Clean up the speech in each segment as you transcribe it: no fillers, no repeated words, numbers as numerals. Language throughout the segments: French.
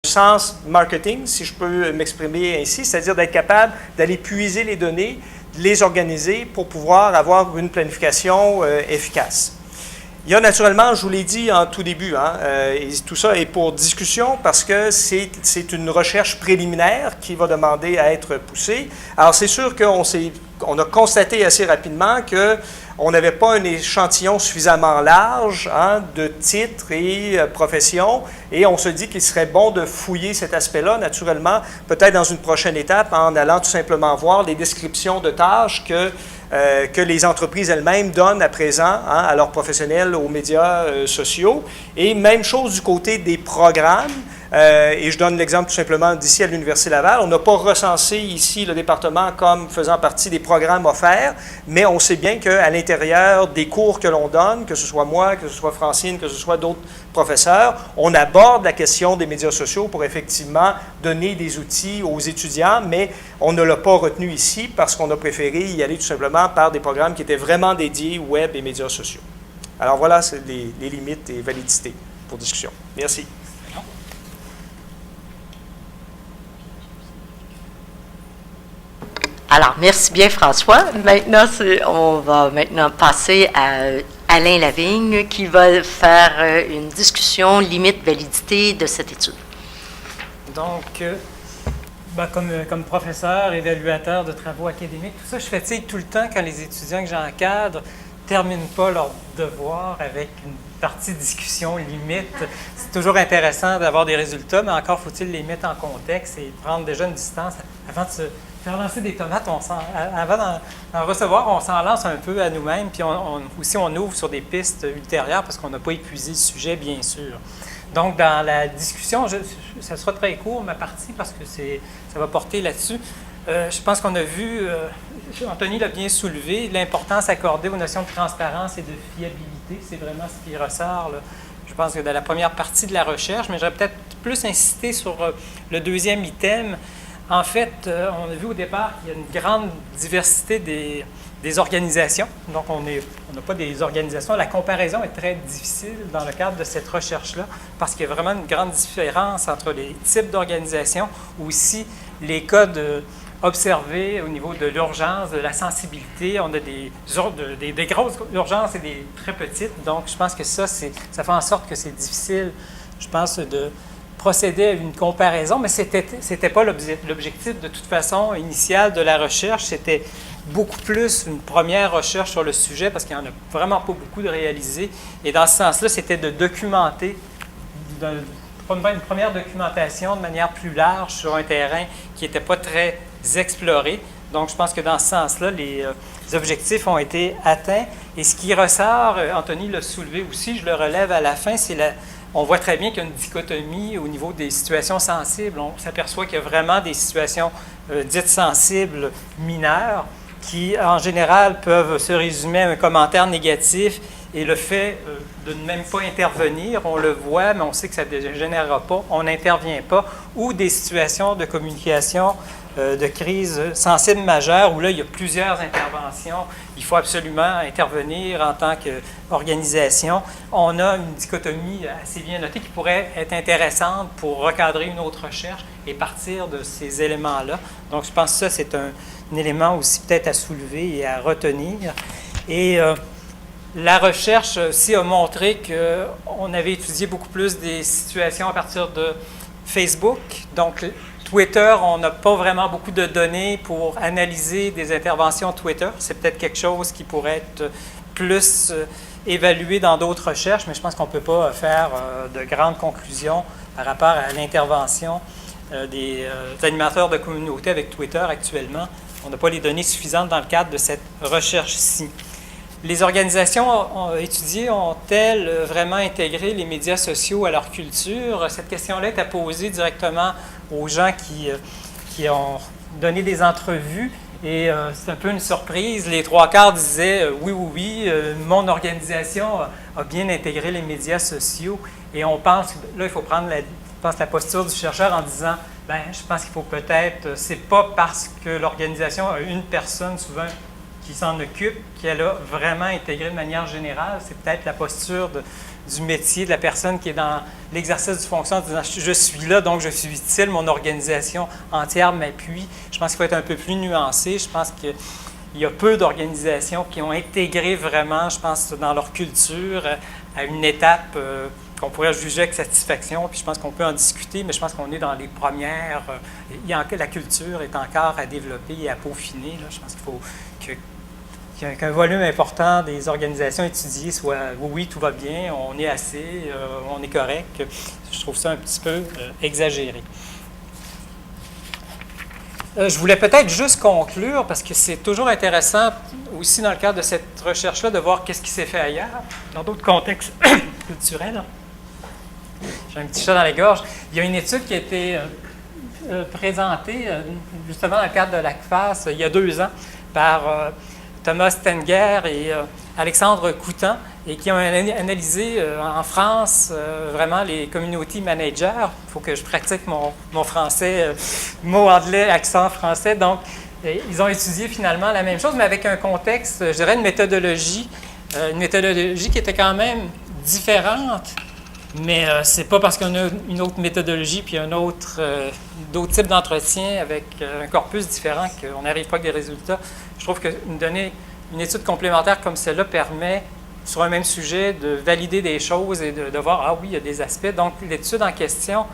sens marketing, si je peux m'exprimer ainsi, c'est-à-dire d'être capable d'aller puiser les données, de les organiser pour pouvoir avoir une planification efficace. Il y a naturellement, je vous l'ai dit en tout début, et tout ça est pour discussion parce que c'est une recherche préliminaire qui va demander à être poussée. Alors c'est sûr qu'on a constaté assez rapidement qu'on n'avait pas un échantillon suffisamment large de titres et professions, et on se dit qu'il serait bon de fouiller cet aspect-là, naturellement, peut-être dans une prochaine étape, en allant tout simplement voir les descriptions de tâches que les entreprises elles-mêmes donnent à présent à leurs professionnels, aux médias sociaux. Et même chose du côté des programmes. Et je donne l'exemple tout simplement d'ici à l'Université Laval. On n'a pas recensé ici le département comme faisant partie des programmes offerts, mais on sait bien qu'à l'intérieur des cours que l'on donne, que ce soit moi, que ce soit Francine, que ce soit d'autres professeurs, on aborde la question des médias sociaux pour effectivement donner des outils aux étudiants, mais on ne l'a pas retenu ici parce qu'on a préféré y aller tout simplement par des programmes qui étaient vraiment dédiés web et médias sociaux. Alors voilà, c'est les limites et validités pour discussion. Merci. Alors, merci bien, François. Maintenant, on va maintenant passer à Alain Lavigne qui va faire une discussion limite-validité de cette étude. Donc, comme professeur, évaluateur de travaux académiques, tout ça, je fatigue tout le temps quand les étudiants que j'encadre ne terminent pas leur devoir avec une partie de discussion limite. C'est toujours intéressant d'avoir des résultats, mais encore faut-il les mettre en contexte et prendre déjà une distance avant de se faire lancer des tomates. Avant d'en recevoir, on s'en lance un peu à nous-mêmes, puis aussi on ouvre sur des pistes ultérieures parce qu'on n'a pas épuisé le sujet, bien sûr. Donc, dans la discussion, ça sera très court, ma partie, parce que ça va porter là-dessus. Je pense qu'on a vu, Anthony l'a bien soulevé, l'importance accordée aux notions de transparence et de fiabilité. C'est vraiment ce qui ressort, là, je pense, que dans la première partie de la recherche, mais j'aurais peut-être plus insisté sur le deuxième item. En fait, on a vu au départ qu'il y a une grande diversité des organisations. Donc, on n'a pas des organisations. La comparaison est très difficile dans le cadre de cette recherche-là parce qu'il y a vraiment une grande différence entre les types d'organisations, aussi les cas observés au niveau de l'urgence, de la sensibilité. On a des grosses urgences et des très petites. Donc, je pense que ça fait en sorte que c'est difficile, je pense, de procéder à une comparaison, mais ce n'était pas l'objectif de toute façon initial de la recherche. C'était beaucoup plus une première recherche sur le sujet parce qu'il n'y en a vraiment pas beaucoup de réalisés. Et dans ce sens-là, c'était de documenter, une première documentation de manière plus large sur un terrain qui n'était pas très exploré. Donc, je pense que dans ce sens-là, les objectifs ont été atteints. Et ce qui ressort, Anthony l'a soulevé aussi, je le relève à la fin, on voit très bien qu'il y a une dichotomie au niveau des situations sensibles. On s'aperçoit qu'il y a vraiment des situations dites sensibles mineures qui, en général, peuvent se résumer à un commentaire négatif et le fait de ne même pas intervenir, on le voit, mais on sait que ça ne dégénérera pas, on n'intervient pas, ou des situations de communication de crise sensible majeure où là, il y a plusieurs interventions. Il faut absolument intervenir en tant qu'organisation. On a une dichotomie assez bien notée qui pourrait être intéressante pour recadrer une autre recherche et partir de ces éléments-là. Donc, je pense que ça, c'est un élément aussi peut-être à soulever et à retenir. Et la recherche aussi a montré qu'on avait étudié beaucoup plus des situations à partir de Facebook. Donc, Twitter, on n'a pas vraiment beaucoup de données pour analyser des interventions Twitter. C'est peut-être quelque chose qui pourrait être plus évalué dans d'autres recherches, mais je pense qu'on ne peut pas faire de grandes conclusions par rapport à l'intervention des animateurs de communauté avec Twitter actuellement. On n'a pas les données suffisantes dans le cadre de cette recherche-ci. Les organisations étudiées ont-elles vraiment intégré les médias sociaux à leur culture? Cette question-là est à poser directement aux gens qui ont donné des entrevues. Et c'est un peu une surprise. Les trois quarts disaient oui, mon organisation a bien intégré les médias sociaux. Et on pense, là, il faut prendre la posture du chercheur en disant, je pense qu'il faut peut-être, c'est pas parce que l'organisation a une personne souvent qui s'en occupe, qu'elle a vraiment intégré de manière générale. C'est peut-être la posture du métier de la personne qui est dans l'exercice du fonction, en disant je suis là, donc je suis utile, mon organisation entière m'appuie. Je pense qu'il faut être un peu plus nuancé. Je pense qu'il y a peu d'organisations qui ont intégré vraiment, je pense, dans leur culture à une étape qu'on pourrait juger avec satisfaction. Puis je pense qu'on peut en discuter, mais je pense qu'on est dans les premières. La culture est encore à développer et à peaufiner. Là. Je pense qu'il faut qu'un volume important des organisations étudiées soit oui, tout va bien, on est assez, on est correct. Je trouve ça un petit peu exagéré. Je voulais peut-être juste conclure, parce que c'est toujours intéressant aussi dans le cadre de cette recherche-là de voir qu'est-ce qui s'est fait ailleurs, dans d'autres contextes culturels. J'ai un petit chat dans la gorge. Il y a une étude qui a été présentée justement dans le cadre de l'ACFAS il y a 2 ans par Thomas Stenger et Alexandre Coutan, et qui ont analysé en France vraiment les community managers. Il faut que je pratique mon français, mot anglais, accent français. Donc, ils ont étudié finalement la même chose, mais avec un contexte, je dirais, une méthodologie qui était quand même différente. Mais c'est pas parce qu'on a une autre méthodologie puis d'autres types d'entretien avec un corpus différent qu'on n'arrive pas avec des résultats. Je trouve une étude complémentaire comme celle-là permet, sur un même sujet, de valider des choses et de voir, ah oui, il y a des aspects. Donc, l'étude en question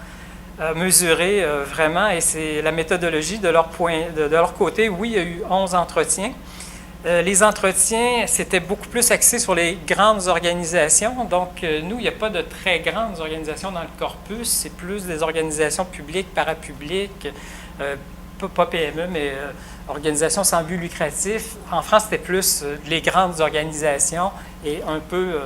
a mesuré vraiment, et c'est la méthodologie de leur côté. Oui, il y a eu 11 entretiens. Les entretiens, c'était beaucoup plus axé sur les grandes organisations. Donc, nous, il n'y a pas de très grandes organisations dans le corpus. C'est plus des organisations publiques, parapubliques, pas PME, mais organisations sans but lucratif. En France, c'était plus les grandes organisations et un peu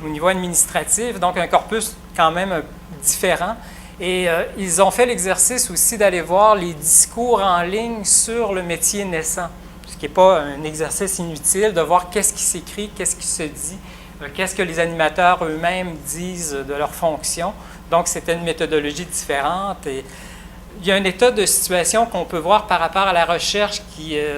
au niveau administratif. Donc, un corpus quand même différent. Et ils ont fait l'exercice aussi d'aller voir les discours en ligne sur le métier naissant. Ce qui n'est pas un exercice inutile, de voir qu'est-ce qui s'écrit, qu'est-ce qui se dit, qu'est-ce que les animateurs eux-mêmes disent de leur fonction. Donc, c'était une méthodologie différente. Et il y a un état de situation qu'on peut voir par rapport à la recherche qui est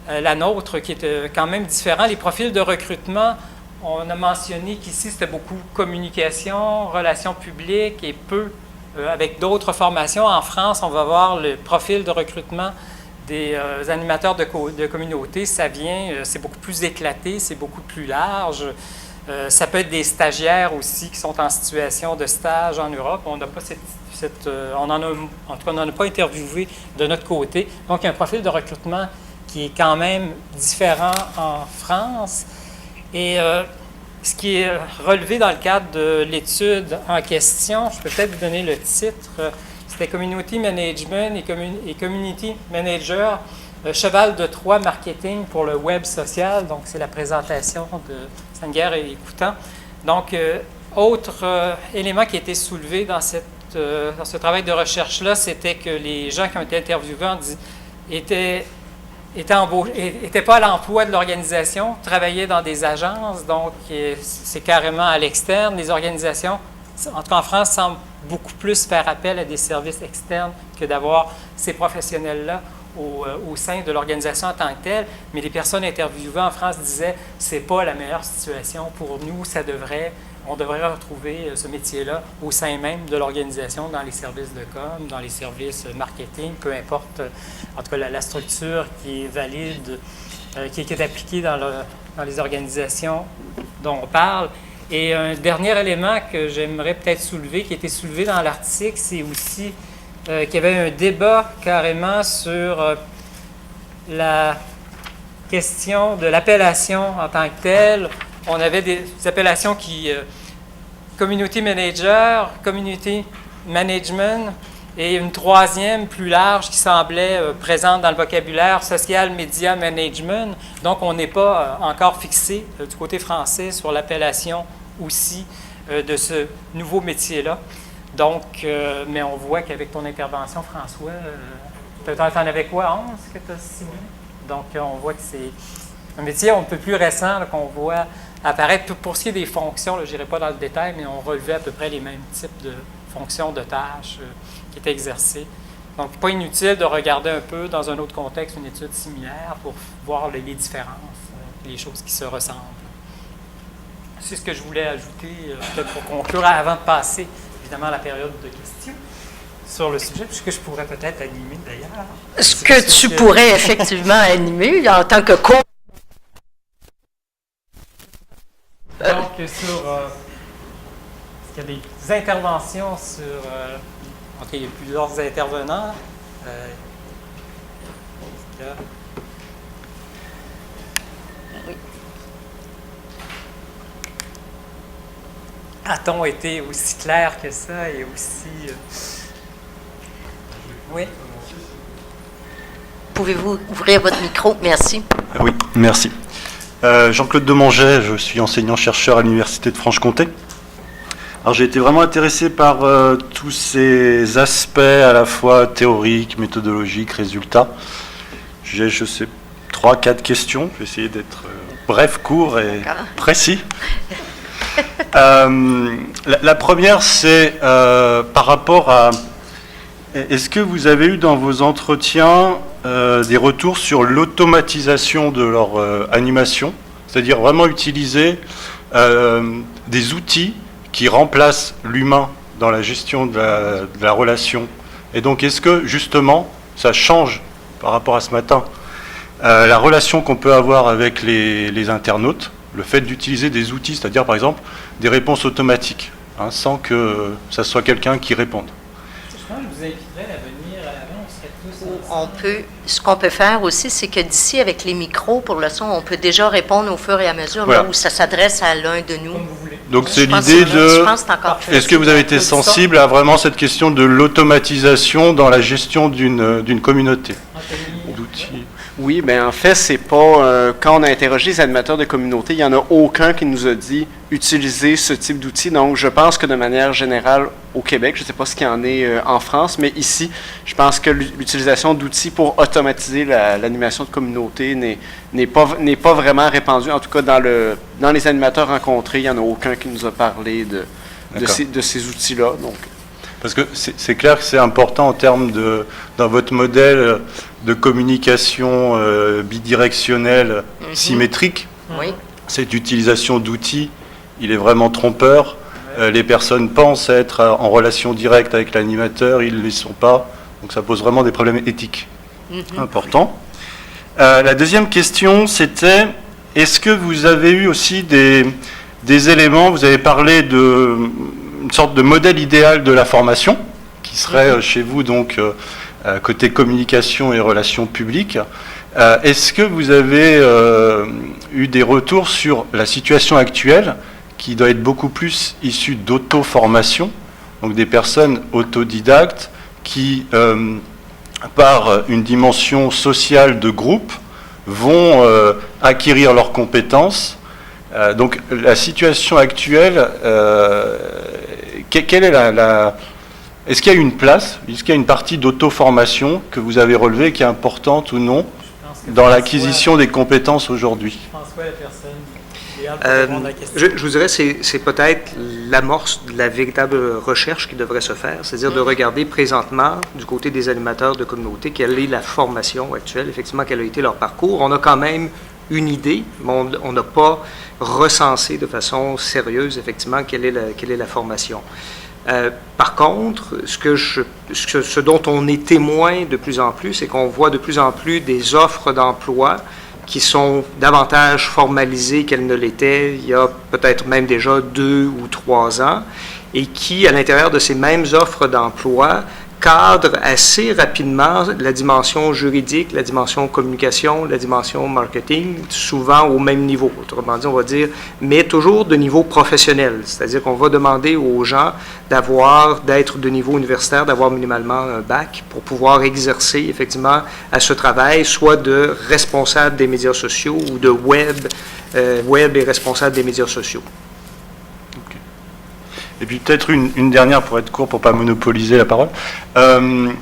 la nôtre, qui est quand même différent. Les profils de recrutement, on a mentionné qu'ici, c'était beaucoup communication, relations publiques et peu avec d'autres formations. En France, on va voir le profil de recrutement des animateurs de communauté, ça vient, c'est beaucoup plus éclaté, c'est beaucoup plus large. Ça peut être des stagiaires aussi qui sont en situation de stage en Europe. On n'a pas on n'en a pas interviewé de notre côté. Donc, il y a un profil de recrutement qui est quand même différent en France. Et ce qui est relevé dans le cadre de l'étude en question, je peux peut-être vous donner le titre. C'était Community Management et Community Manager, cheval de Troie marketing pour le web social. Donc, c'est la présentation de Stenger et Coutan. Donc, autre élément qui a été soulevé dans ce travail de recherche-là, c'était que les gens qui ont été interviewés n'étaient pas à l'emploi de l'organisation, travaillaient dans des agences, donc c'est carrément à l'externe. Les organisations, en tout cas en France, semblent beaucoup plus faire appel à des services externes que d'avoir ces professionnels-là au sein de l'organisation en tant que telle. Mais les personnes interviewées en France disaient « c'est pas la meilleure situation pour nous, on devrait retrouver ce métier-là au sein même de l'organisation, dans les services de com, dans les services marketing, peu importe, en tout cas la structure qui est valide, qui est appliquée dans les organisations dont on parle. Et un dernier élément que j'aimerais peut-être soulever, qui a été soulevé dans l'article, c'est aussi qu'il y avait un débat carrément sur la question de l'appellation en tant que telle. On avait des appellations qui community manager, community management, et une troisième plus large qui semblait présente dans le vocabulaire, social media management. Donc, on n'est pas encore fixé du côté français sur l'appellation aussi de ce nouveau métier-là. Donc, mais on voit qu'avec ton intervention, François, peut-être t'en avais quoi, 11 que tu as ciblé? Donc, on voit que c'est un métier un peu plus récent qu'on voit apparaître. Pour ce qui est des fonctions, je n'irai pas dans le détail, mais on relevait à peu près les mêmes types de fonctions, de tâches qui étaient exercées. Donc, pas inutile de regarder un peu dans un autre contexte une étude similaire pour voir les différences, les choses qui se ressemblent. c'est ce que je voulais ajouter, peut-être pour conclure, avant de passer évidemment à la période de questions sur le sujet, puisque je pourrais peut-être animer d'ailleurs. Ce que tu pourrais effectivement animer en tant que Donc, sur... est-ce qu'il y a des interventions sur... OK, il y a plusieurs intervenants. Est-ce qu'il y a... Oui. A-t-on été aussi clair que ça et aussi... Oui. Pouvez-vous ouvrir votre micro? Merci. Oui, merci. Jean-Claude Demonget, je suis enseignant-chercheur à l'Université de Franche-Comté. Alors j'ai été vraiment intéressé par tous ces aspects à la fois théoriques, méthodologiques, résultats. J'ai, 3-4 questions. Je vais essayer d'être bref, court et précis. La première, c'est par rapport à... Est-ce que vous avez eu dans vos entretiens des retours sur l'automatisation de leur animation, c'est-à-dire vraiment utiliser des outils qui remplacent l'humain dans la gestion de la relation? Et donc, est-ce que, justement, ça change par rapport à ce matin la relation qu'on peut avoir avec les internautes, le fait d'utiliser des outils, c'est-à-dire, par exemple, des réponses automatiques, hein, sans que ça soit quelqu'un qui réponde? Je vous inviterais à venir à l'avant, on serait tous ensemble. Ce qu'on peut faire aussi, c'est que d'ici, avec les micros pour le son, on peut déjà répondre au fur et à mesure, voilà, là où ça s'adresse à l'un de nous. Comme vous voulez. Donc c'est Je pense l'idée que- je pense que c'est de... encore plus Est-ce que vous avez été sensible à vraiment cette question de l'automatisation dans la gestion d'une communauté Anthony, d'outils? Oui, bien en fait, c'est pas... quand on a interrogé les animateurs de communauté, il n'y en a aucun qui nous a dit utiliser ce type d'outils. Donc, je pense que de manière générale, au Québec, je ne sais pas ce qu'il y en est en France, mais ici, je pense que l'utilisation d'outils pour automatiser l'animation de communauté n'est pas vraiment répandue. En tout cas, dans les animateurs rencontrés, il n'y en a aucun qui nous a parlé de ces outils-là. Donc, Parce que c'est clair que c'est important en termes dans votre modèle de communication bidirectionnelle symétrique. Oui. Cette utilisation d'outils, il est vraiment trompeur. Les personnes pensent être en relation directe avec l'animateur, ils ne les sont pas. Donc ça pose vraiment des problèmes éthiques importants. La deuxième question, c'était, est-ce que vous avez eu aussi des éléments, vous avez parlé d'une sorte de modèle idéal de la formation, qui serait chez vous donc côté communication et relations publiques. Est-ce que vous avez eu des retours sur la situation actuelle, qui doit être beaucoup plus issue d'auto-formation, donc des personnes autodidactes qui, par une dimension sociale de groupe, vont acquérir leurs compétences? Donc la situation actuelle, quelle est est-ce qu'il y a une place, est-ce qu'il y a une partie d'auto-formation que vous avez relevée qui est importante ou non dans l'acquisition des compétences aujourd'hui? François, la personne idéale pour répondre à la question. Je vous dirais que c'est peut-être l'amorce de la véritable recherche qui devrait se faire, c'est-à-dire de regarder présentement, du côté des animateurs de communauté, quelle est la formation actuelle, effectivement, quel a été leur parcours. On a quand même une idée, mais on n'a pas recensé de façon sérieuse, effectivement, quelle est la formation. Par contre, ce dont on est témoin de plus en plus, c'est qu'on voit de plus en plus des offres d'emploi qui sont davantage formalisées qu'elles ne l'étaient il y a peut-être même déjà 2 ou 3 ans, et qui, à l'intérieur de ces mêmes offres d'emploi, cadrent assez rapidement la dimension juridique, la dimension communication, la dimension marketing, souvent au même niveau. Autrement dit, on va dire, mais toujours de niveau professionnel. C'est-à-dire qu'on va demander aux gens d'être de niveau universitaire, d'avoir minimalement un bac pour pouvoir exercer effectivement à ce travail, soit de responsable des médias sociaux ou de web et responsable des médias sociaux. Et puis peut-être une dernière pour être court, pour ne pas monopoliser la parole. Il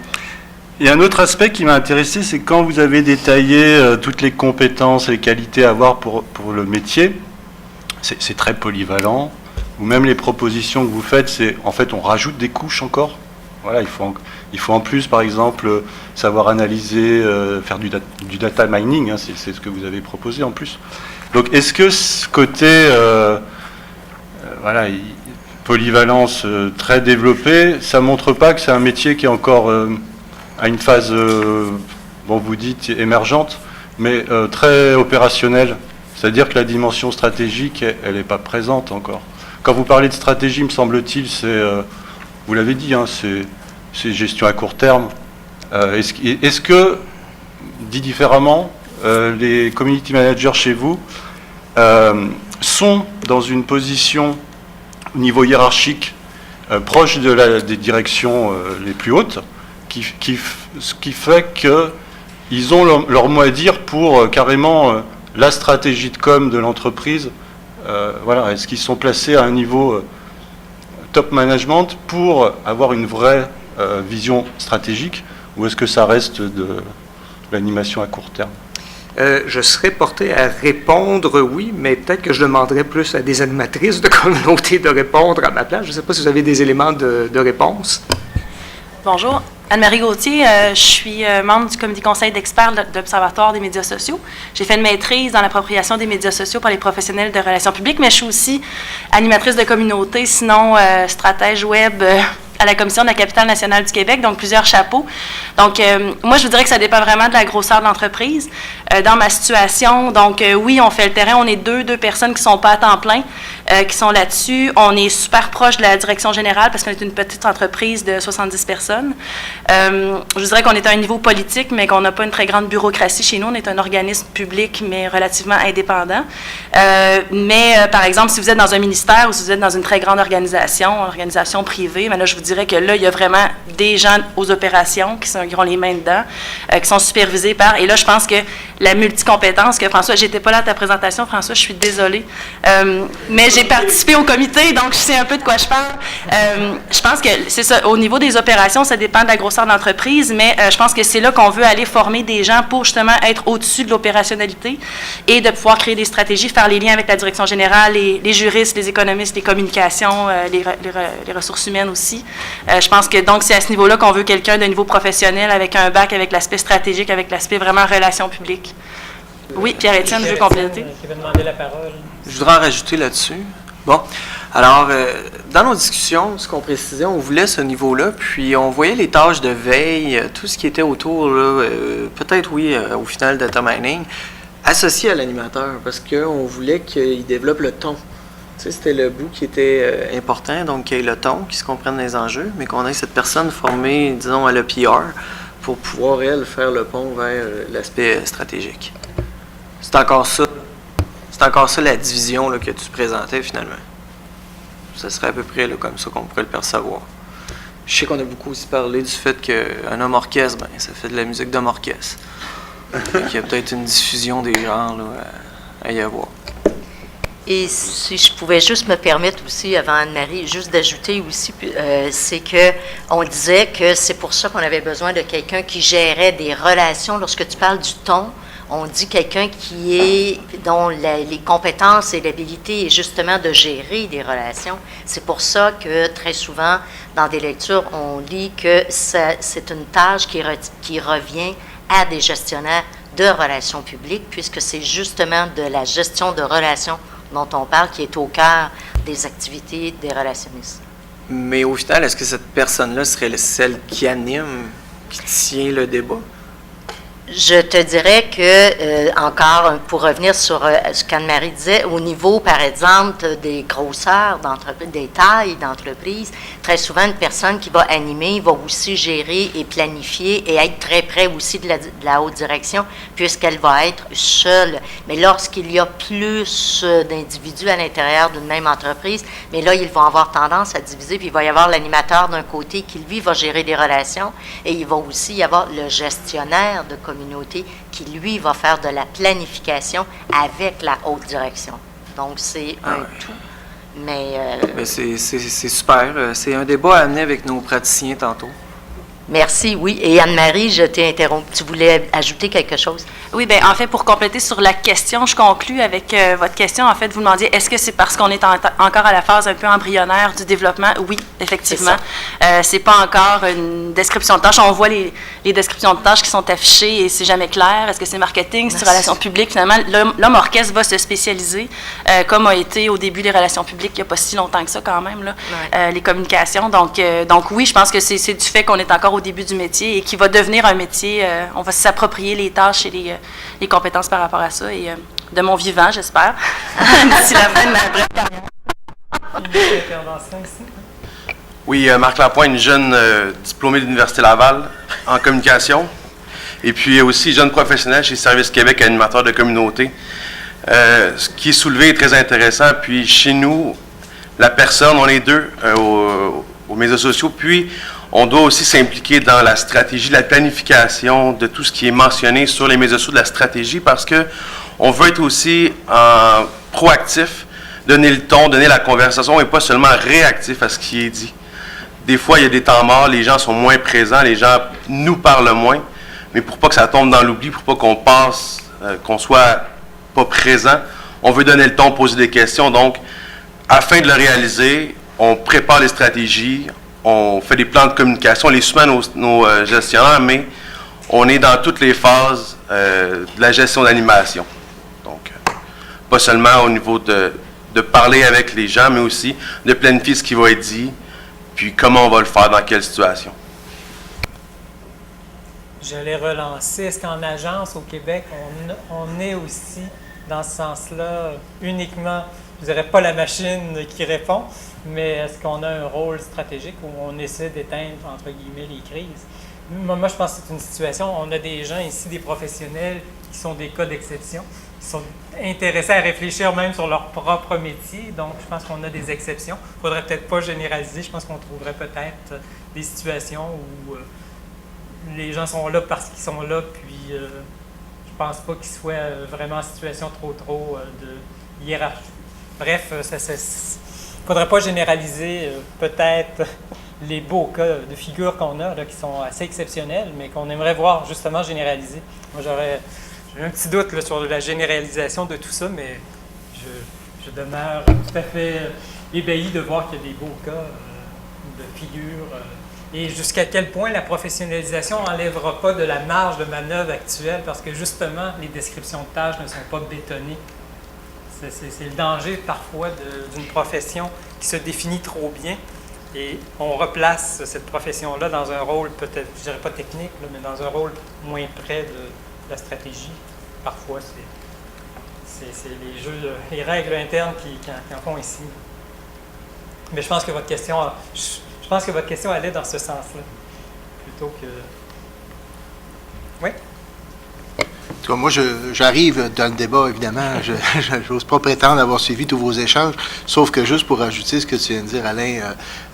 y a un autre aspect qui m'a intéressé, c'est quand vous avez détaillé toutes les compétences et les qualités à avoir pour le métier, c'est très polyvalent, ou même les propositions que vous faites, c'est en fait on rajoute des couches encore. Voilà, il faut en plus, par exemple, savoir analyser, faire du data mining, hein, c'est ce que vous avez proposé en plus. Donc est-ce que ce côté voilà, polyvalence très développée, ça ne montre pas que c'est un métier qui est encore à une phase, bon, vous dites émergente, mais très opérationnelle. C'est-à-dire que la dimension stratégique, elle n'est pas présente encore. Quand vous parlez de stratégie, me semble-t-il, vous l'avez dit, hein, c'est gestion à court terme. Est-ce que, dit différemment, les community managers chez vous sont dans une position au niveau hiérarchique proche des directions les plus hautes, ce qui fait qu'ils ont leur mot à dire pour carrément la stratégie de com de l'entreprise. Voilà, est-ce qu'ils sont placés à un niveau top management pour avoir une vraie vision stratégique, ou est-ce que ça reste de l'animation à court terme? Je serais porté à répondre oui, mais peut-être que je demanderais plus à des animatrices de communauté de répondre à ma place. Je ne sais pas si vous avez des éléments de réponse. Bonjour, Anne-Marie Gauthier. Je suis membre du comité conseil d'experts de l'Observatoire des médias sociaux. J'ai fait une maîtrise dans l'appropriation des médias sociaux par les professionnels de relations publiques, mais je suis aussi animatrice de communauté, sinon stratège web à la Commission de la capitale nationale du Québec, donc plusieurs chapeaux. Donc, moi, je vous dirais que ça dépend vraiment de la grosseur de l'entreprise. Dans ma situation, donc, oui, on fait le terrain. On est deux personnes qui ne sont pas à temps plein, qui sont là-dessus. On est super proche de la direction générale parce qu'on est une petite entreprise de 70 personnes. Je vous dirais qu'on est à un niveau politique, mais qu'on n'a pas une très grande bureaucratie chez nous. On est un organisme public, mais relativement indépendant. Par exemple, si vous êtes dans un ministère ou si vous êtes dans une très grande organisation privée, mais là, je vous dirais que là, il y a vraiment des gens aux opérations qui ont les mains dedans, qui sont supervisés par... Et là, je pense que la multicompétence que François... J'étais pas là à ta présentation, François, je suis désolée. Mais j'ai participé au comité, donc je sais un peu de quoi je parle. Je pense que c'est ça. Au niveau des opérations, ça dépend de la grosseur de l'entreprise, mais je pense que c'est là qu'on veut aller former des gens pour justement être au-dessus de l'opérationnalité et de pouvoir créer des stratégies, faire les liens avec la direction générale, les juristes, les économistes, les communications, les ressources humaines aussi. Je pense que donc c'est à ce niveau-là qu'on veut quelqu'un de niveau professionnel avec un bac, avec l'aspect stratégique, avec l'aspect vraiment relations publiques. Oui, Pierre-Étienne veut compléter. Qui veut demander la parole. Je voudrais en rajouter là-dessus. Bon, alors, dans nos discussions, ce qu'on précisait, on voulait ce niveau-là, puis on voyait les tâches de veille, tout ce qui était autour, peut-être, oui, au final, data mining, associé à l'animateur, parce qu'on voulait qu'il développe le ton. Tu sais, c'était le bout qui était important, donc qu'il y ait le ton, qu'il se comprenne les enjeux, mais qu'on ait cette personne formée, disons, à l'EPR, pour pouvoir, elle, faire le pont vers l'aspect stratégique. C'est encore ça la division là, que tu présentais finalement. Ça serait à peu près là, comme ça qu'on pourrait le percevoir. Je sais qu'on a beaucoup aussi parlé du fait qu'un homme orchestre, ben, ça fait de la musique d'homme orchestre. Il y a peut-être une diffusion des genres là, à y avoir. Et si je pouvais juste me permettre aussi, avant Anne-Marie, juste d'ajouter aussi, c'est que on disait que c'est pour ça qu'on avait besoin de quelqu'un qui gérait des relations. Lorsque tu parles du ton, on dit quelqu'un dont les compétences et l'habilité est justement de gérer des relations. C'est pour ça que très souvent, dans des lectures, on lit que c'est une tâche qui revient à des gestionnaires de relations publiques, puisque c'est justement de la gestion de relations dont on parle qui est au cœur des activités des relationnistes. Mais au final, est-ce que cette personne-là serait celle qui anime, qui tient le débat? Je te dirais que, encore, pour revenir sur ce qu'Anne-Marie disait, au niveau, par exemple, des grosseurs d'entreprise, des tailles d'entreprise, très souvent, une personne qui va animer va aussi gérer et planifier et être très près aussi de la haute direction, puisqu'elle va être seule. Mais lorsqu'il y a plus d'individus à l'intérieur d'une même entreprise, mais là, ils vont avoir tendance à diviser, puis il va y avoir l'animateur d'un côté qui, lui, va gérer des relations, et il va aussi y avoir le gestionnaire de communauté qui, lui, va faire de la planification avec la haute direction. Donc, c'est un tout. Mais c'est super. C'est un débat à amener avec nos praticiens tantôt. Merci, oui. Et Anne-Marie, je t'ai interrompu. Tu voulais ajouter quelque chose? Oui, bien, en fait, pour compléter sur la question, je conclus avec votre question. En fait, vous demandiez, est-ce que c'est parce qu'on est encore à la phase un peu embryonnaire du développement? Oui, effectivement. C'est pas encore une description de tâches. On voit les descriptions de tâches qui sont affichées et c'est jamais clair. Est-ce que c'est marketing, c'est relations publiques? Finalement, l'homme orchestre va se spécialiser, comme a été au début les relations publiques, il n'y a pas si longtemps que ça quand même, là, les communications. Donc oui, je pense que c'est du fait qu'on est encore au début du métier et qui va devenir un métier. On va s'approprier les tâches et les compétences par rapport à ça. Et de mon vivant, j'espère, d'ici la fin de ma brève carrière. Une intervention ici. Oui, Marc Lapointe, une jeune diplômée de l'Université Laval en communication. Et puis aussi jeune professionnel chez Service Québec, animateur de communauté. Ce qui est soulevé est très intéressant. Puis chez nous, la personne, on est deux aux médias sociaux. Puis on doit aussi s'impliquer dans la stratégie, la planification de tout ce qui est mentionné sur les médias sociaux, de la stratégie, parce que on veut être aussi proactif, donner le ton, donner la conversation et pas seulement réactif à ce qui est dit. Des fois, il y a des temps morts, les gens sont moins présents, les gens nous parlent moins, mais pour pas que ça tombe dans l'oubli, pour pas qu'on passe, qu'on soit pas présent, on veut donner le ton, poser des questions. Donc, afin de le réaliser, on prépare les stratégies, on fait des plans de communication, on les soumet à nos gestionnaires, mais on est dans toutes les phases de la gestion d'animation. Donc, pas seulement au niveau de parler avec les gens, mais aussi de planifier ce qui va être dit, puis comment on va le faire, dans quelle situation. J'allais relancer. Est-ce qu'en agence au Québec, on est aussi, dans ce sens-là, uniquement, je dirais pas la machine qui répond, mais est-ce qu'on a un rôle stratégique où on essaie d'éteindre, entre guillemets, les crises? Moi, je pense que c'est une situation, on a des gens ici, des professionnels qui sont des cas d'exception, qui sont intéressés à réfléchir même sur leur propre métier, donc je pense qu'on a des exceptions. Il ne faudrait peut-être pas généraliser, je pense qu'on trouverait peut-être des situations où les gens sont là parce qu'ils sont là, puis je pense pas qu'ils soient vraiment en situation trop de hiérarchie. Bref, il ne faudrait pas généraliser peut-être les beaux cas de figure qu'on a, là, qui sont assez exceptionnels, mais qu'on aimerait voir justement généraliser. Moi, j'ai un petit doute là, sur la généralisation de tout ça, mais je demeure tout à fait ébahi de voir qu'il y a des beaux cas de figure. Et jusqu'à quel point la professionnalisation n'enlèvera pas de la marge de manœuvre actuelle, parce que justement, les descriptions de tâches ne sont pas bétonnées. C'est le danger parfois d'une profession qui se définit trop bien et on replace cette profession-là dans un rôle peut-être, je dirais pas technique, là, mais dans un rôle moins près de la stratégie. Parfois, c'est les règles internes qui en font ici. Mais je pense que votre question allait dans ce sens-là, plutôt que... Oui? En tout cas, moi, j'arrive dans le débat, évidemment. Je n'ose pas prétendre avoir suivi tous vos échanges, sauf que juste pour ajouter ce que tu viens de dire, Alain,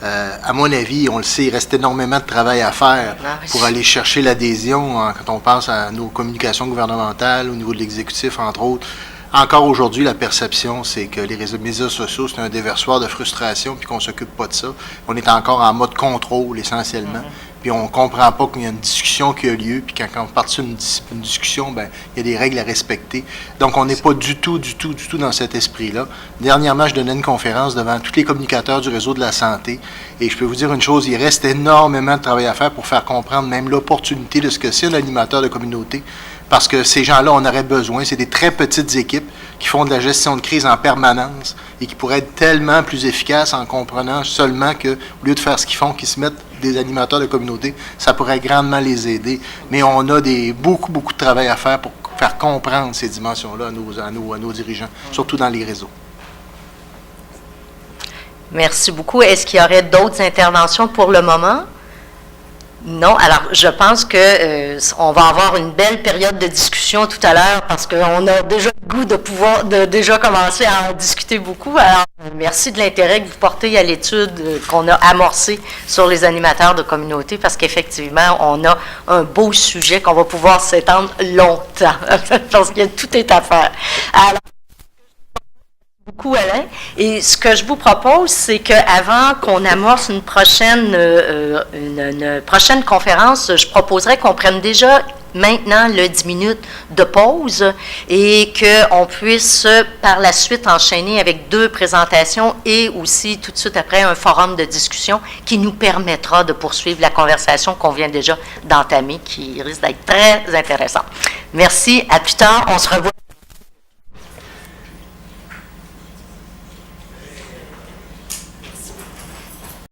à mon avis, on le sait, il reste énormément de travail à faire pour aller chercher l'adhésion quand on pense à nos communications gouvernementales, au niveau de l'exécutif, entre autres. Encore aujourd'hui, la perception, c'est que les médias sociaux, c'est un déversoir de frustration, puis qu'on ne s'occupe pas de ça. On est encore en mode contrôle, essentiellement. Puis on ne comprend pas qu'il y a une discussion qui a lieu, puis quand on part sur une discussion, ben il y a des règles à respecter. Donc on n'est pas du tout dans cet esprit-là. Dernièrement, je donnais une conférence devant tous les communicateurs du réseau de la santé, et je peux vous dire une chose, il reste énormément de travail à faire pour faire comprendre même l'opportunité de ce que c'est un animateur de communauté, parce que ces gens-là, on aurait besoin, c'est des très petites équipes qui font de la gestion de crise en permanence et qui pourraient être tellement plus efficaces en comprenant seulement que, au lieu de faire ce qu'ils font, qu'ils se mettent des animateurs de communauté, ça pourrait grandement les aider. Mais on a beaucoup de travail à faire pour faire comprendre ces dimensions-là à nos dirigeants, surtout dans les réseaux. Merci beaucoup. Est-ce qu'il y aurait d'autres interventions pour le moment? Non. Alors, je pense que on va avoir une belle période de discussion tout à l'heure parce qu'on a déjà le goût de déjà commencer à en discuter beaucoup. Alors, merci de l'intérêt que vous portez à l'étude qu'on a amorcée sur les animateurs de communauté parce qu'effectivement, on a un beau sujet qu'on va pouvoir s'étendre longtemps parce que tout est à faire. Alors, Beaucoup, Alain. Et ce que je vous propose, c'est qu'avant qu'on amorce une prochaine conférence, je proposerais qu'on prenne déjà maintenant le 10 minutes de pause et qu'on puisse par la suite enchaîner avec 2 présentations et aussi tout de suite après un forum de discussion qui nous permettra de poursuivre la conversation qu'on vient déjà d'entamer, qui risque d'être très intéressante. Merci, à plus tard, on se revoit.